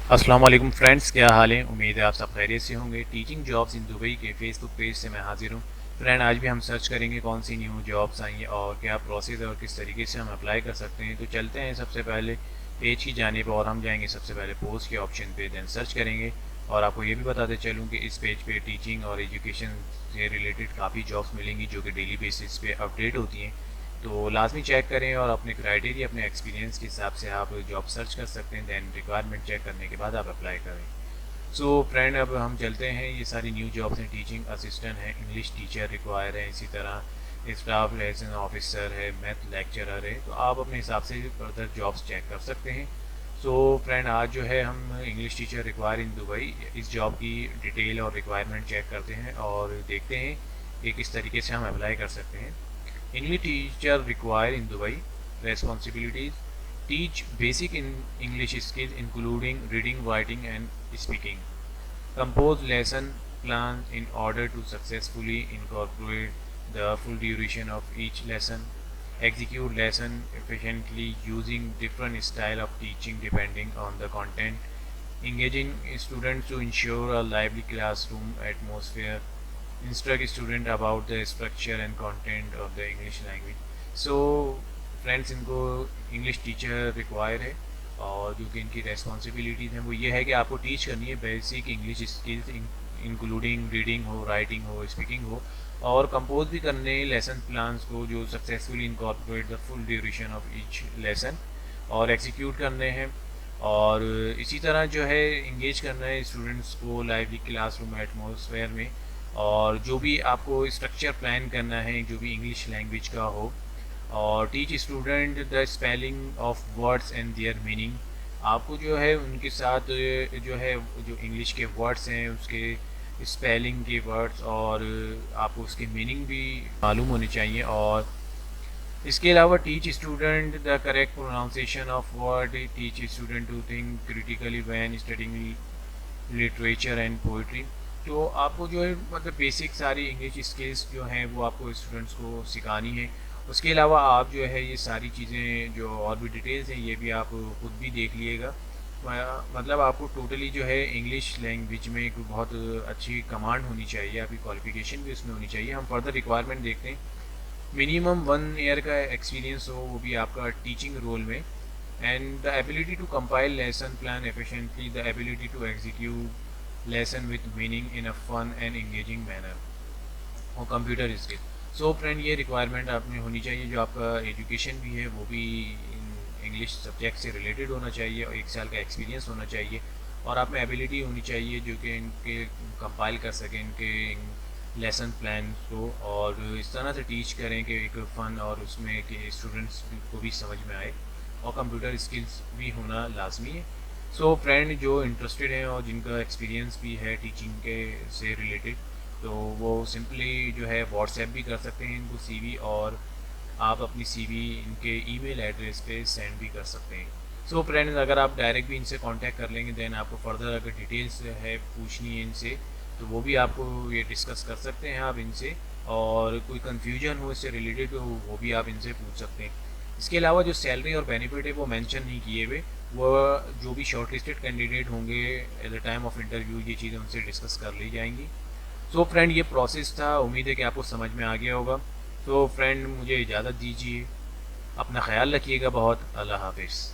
अस्सलाम वालेकुम फ्रेंड्स, क्या हाल है। उम्मीद है आप सब खैरियत से होंगे। टीचिंग जॉब्स इन दुबई के फेसबुक पेज से मैं हाजिर हूँ। फ्रेंड, आज भी हम सर्च करेंगे कौन सी न्यू जॉब्स आई हैं और क्या प्रोसेस है और किस तरीके से हम अप्लाई कर सकते हैं। तो चलते हैं सबसे पहले पेज की जानिब और हम जाएंगे सबसे पहले पोस्ट के ऑप्शन पे, देन सर्च करेंगे। और आपको ये भी बताते चलूँ कि इस पेज पे टीचिंग और एजुकेशन से रिलेटेड काफ़ी जॉब्स मिलेंगी जो कि डेली बेसिस पे अपडेट होती हैं। तो लाजमी चेक करें और अपने क्राइटेरिया, अपने एक्सपीरियंस के हिसाब से आप जॉब सर्च कर सकते हैं। दैन रिक्वायरमेंट चेक करने के बाद आप अप्लाई करें। सो फ्रेंड, अब हम चलते हैं। ये सारी न्यू जॉब्स हैं। टीचिंग असिस्टेंट है, इंग्लिश टीचर रिक्वायर है, इसी तरह स्टाफ लेसन ऑफिसर है, मैथ लेक्चरर है। तो आप अपने हिसाब से फर्दर जॉब्स चेक कर सकते हैं। सो फ्रेंड, आज जो है हम English teacher require in Dubai, इस जॉब की डिटेल और रिक्वायरमेंट चेक करते हैं और देखते हैं कि किस तरीके से हम अप्लाई कर सकते हैं। English teacher required in Dubai. Responsibilities: teach basic English skills including reading, writing and speaking. Compose lesson plans in order to successfully incorporate the full duration of each lesson. Execute lesson efficiently using different style of teaching depending on the content. Engaging students to ensure a lively classroom atmosphere. Instruct student about the structure and content of the English language. So friends, इनको English teacher require है और जो कि इनकी responsibilities हैं वो ये है कि आपको टीच करनी है basic English skills including reading हो, राइटिंग हो, स्पीकिंग हो, और कंपोज भी करने लेसन प्लान्स को जो successfully incorporate the full duration of each lesson, और एग्जीक्यूट करने हैं। और इसी तरह जो है इंगेज करना है स्टूडेंट्स को लाइवली क्लासरूम एटमॉस्फेयर में। और जो भी आपको स्ट्रक्चर प्लान करना है जो भी इंग्लिश लैंग्वेज का हो। और teach student the spelling of words and there meaning. आपको जो है उनके साथ जो है जो इंग्लिश के वर्ड्स हैं उसके स्पेलिंग के वर्ड्स और आपको उसके मीनिंग भी मालूम होने चाहिए। और इसके अलावा teach student the correct pronunciation of word. Teach student to think critically when studying literature and poetry. तो आपको जो है मतलब बेसिक सारी इंग्लिश स्किल्स जो हैं वो आपको स्टूडेंट्स को सिखानी है। उसके अलावा आप जो है ये सारी चीज़ें जो और भी डिटेल्स हैं ये भी आप खुद भी देख लीजिएगा। मतलब आपको टोटली जो है इंग्लिश लैंग्वेज में एक बहुत अच्छी कमांड होनी चाहिए, आपकी क्वालिफिकेशन भी उसमें होनी चाहिए। हम फर्दर रिक्वायरमेंट देखते हैं। मिनिमम 1 ईयर का एक्सपीरियंस हो, वो भी आपका टीचिंग रोल में। And the ability to compile lesson plan efficiently, the ability to execute lesson with meaning in a fun and engaging manner, और कंप्यूटर स्किल। सो फ्रेंड, ये रिक्वायरमेंट आपने होनी चाहिए। जो आपका एजुकेशन भी है वो भी इंग्लिश सब्जेक्ट से रिलेटेड होना चाहिए और 1 साल का एक्सपीरियंस होना चाहिए। और आप में एबिलिटी होनी चाहिए जो कि इनके कंपाइल कर सकें इनके लेसन प्लान को, और इस तरह से टीच करें कि एक फ़न और उसमें कि स्टूडेंट्स को भी समझ में आए। और कंप्यूटर स्किल्स भी होना लाजमी है। सो फ्रेंड, जो इंटरेस्टेड हैं और जिनका एक्सपीरियंस भी है टीचिंग के से रिलेटेड, तो वो सिंपली जो है व्हाट्सएप भी कर सकते हैं इनको सीवी, और आप अपनी सीवी इनके ईमेल एड्रेस पे सेंड भी कर सकते हैं। सो फ्रेंड्स, अगर आप डायरेक्ट भी इनसे कांटेक्ट कर लेंगे देन आपको फर्दर अगर डिटेल्स है पूछनी है इनसे तो वो भी आपको ये डिस्कस कर सकते हैं आप इनसे। और कोई कन्फ्यूजन हो इससे रिलेटेड तो वो भी आप इनसे पूछ सकते हैं। इसके अलावा जो सैलरी और बेनिफिट है वो मेंशन नहीं किए हुए। वो जो भी शॉर्टलिस्टेड कैंडिडेट होंगे at the time of interview ये चीज़ें उनसे डिस्कस कर ली जाएंगी। सो फ्रेंड, ये प्रोसेस था। उम्मीद है कि आपको समझ में आ गया होगा। तो फ्रेंड, मुझे इजाज़त दीजिए। अपना ख्याल रखिएगा बहुत। अल्लाह हाफिज़।